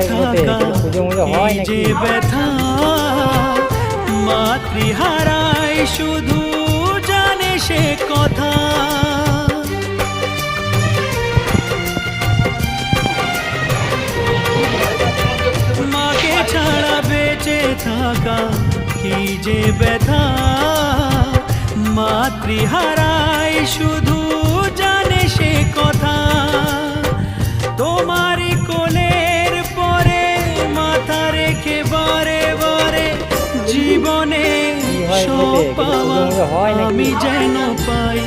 থাকা কি যে ব্যথা, মাতৃহারায় শুধু জানে সে কথা। মাকে ছাড়া বেঁচে থাকা কি যে ব্যথা, মাতৃহারায় শুধু জানে সে কথা। তোমারই কোলের পরে মাথা রেখে বারে বারে জীবনে সব পাওয়া আমি যেন পাই।